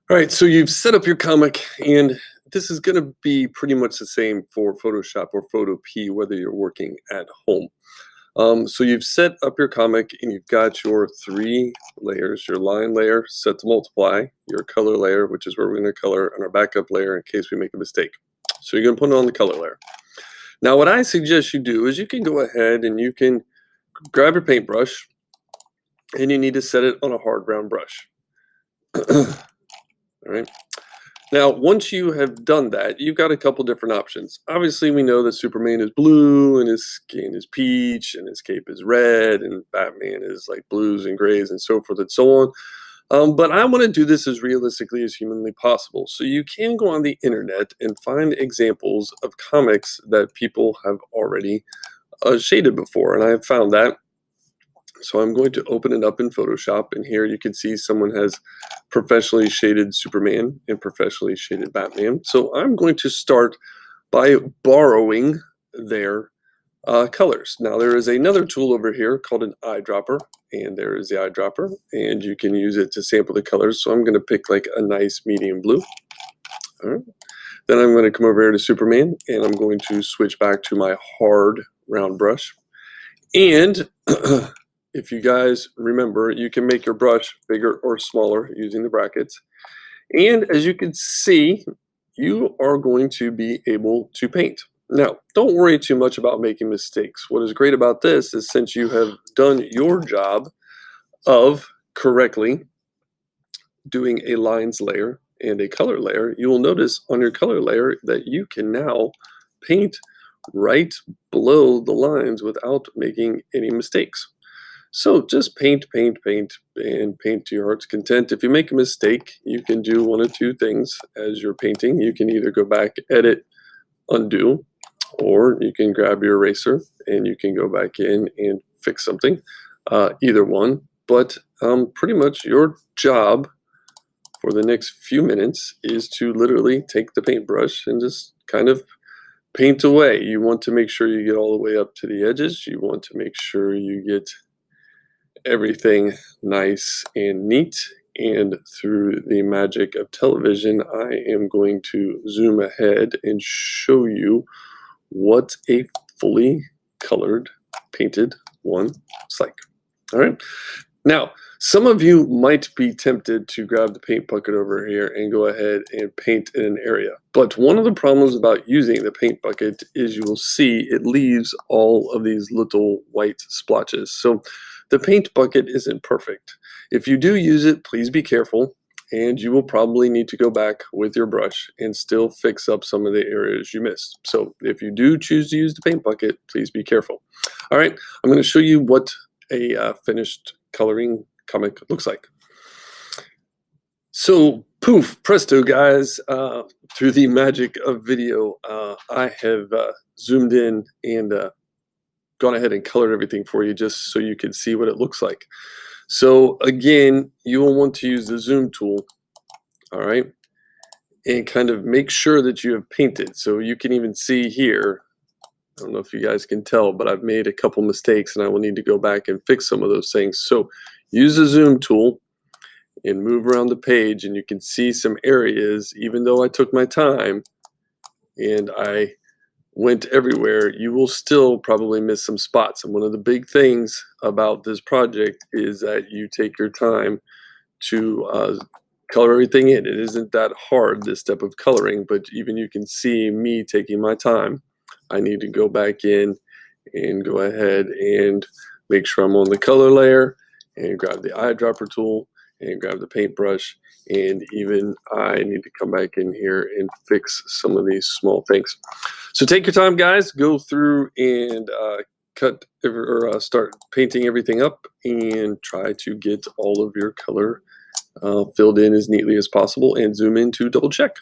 All right, so you've set up your comic, and this is going to be pretty much the same for Photoshop or Photopea, whether you're working at home. So you've set up your comic, and you've got your three layers: your line layer set to multiply, your color layer, which is where we're going to color, and our backup layer in case we make a mistake. So you're going to put it on the color layer. Now, what I suggest you do is you can go ahead and you can grab your paintbrush, and you need to set it on a hard round brush. All right. Now, once you have done that, you've got a couple different options. Obviously, we know that Superman is blue and his skin is peach and his cape is red and Batman is like blues and grays and so forth and so on. But I want to do this as realistically as humanly possible. So you can go on the internet and find examples of comics that people have already shaded before. And I have found that. So I'm going to open it up in Photoshop, and here you can see someone has professionally shaded Superman and professionally shaded Batman. So I'm going to start by borrowing their colors. Now there is another tool over here called an eyedropper, and there is the eyedropper, and you can use it to sample the colors. So I'm going to pick like a nice medium blue. All right. Then I'm going to come over here to Superman, and I'm going to switch back to my hard round brush. And if you guys remember, you can make your brush bigger or smaller using the brackets. And as you can see, you are going to be able to paint. Now, don't worry too much about making mistakes. What is great about this is since you have done your job of correctly doing a lines layer and a color layer, you will notice on your color layer that you can now paint right below the lines without making any mistakes. So just paint, paint, paint, and paint to your heart's content. If you make a mistake, you can do one of two things as you're painting. You can either go back, edit, undo, or you can grab your eraser and you can go back in and fix something. Either one. But pretty much your job for the next few minutes is to literally take the paintbrush and just kind of paint away. You want to make sure you get all the way up to the edges. You want to make sure you get everything nice and neat. And through the magic of television, I am going to zoom ahead and show you what a fully colored painted one looks like. All right. Now, some of you might be tempted to grab the paint bucket over here and go ahead and paint in an area. But one of the problems about using the paint bucket is you will see it leaves all of these little white splotches. So the paint bucket isn't perfect. If you do use it, please be careful, and you will probably need to go back with your brush and still fix up some of the areas you missed. So if you do choose to use the paint bucket, please be careful. All right, I'm going to show you what a finished coloring comic looks like. So poof, presto guys, through the magic of video, I have zoomed in and gone ahead and colored everything for you just so you can see what it looks like. So again, you will want to use the zoom tool, all right, and kind of make sure that you have painted. So you can even see here, I don't know if you guys can tell, but I've made a couple mistakes and I will need to go back and fix some of those things. So use the zoom tool and move around the page, and you can see some areas, even though I took my time and I went everywhere, you will still probably miss some spots. And one of the big things about this project is that you take your time to color everything in. It isn't that hard, this step of coloring, but even you can see me taking my time. I need to go back in and go ahead and make sure I'm on the color layer and grab the eyedropper tool and grab the paintbrush, and even I need to come back in here and fix some of these small things. So take your time, guys. Go through and start painting everything up and try to get all of your color filled in as neatly as possible, and zoom in to double check.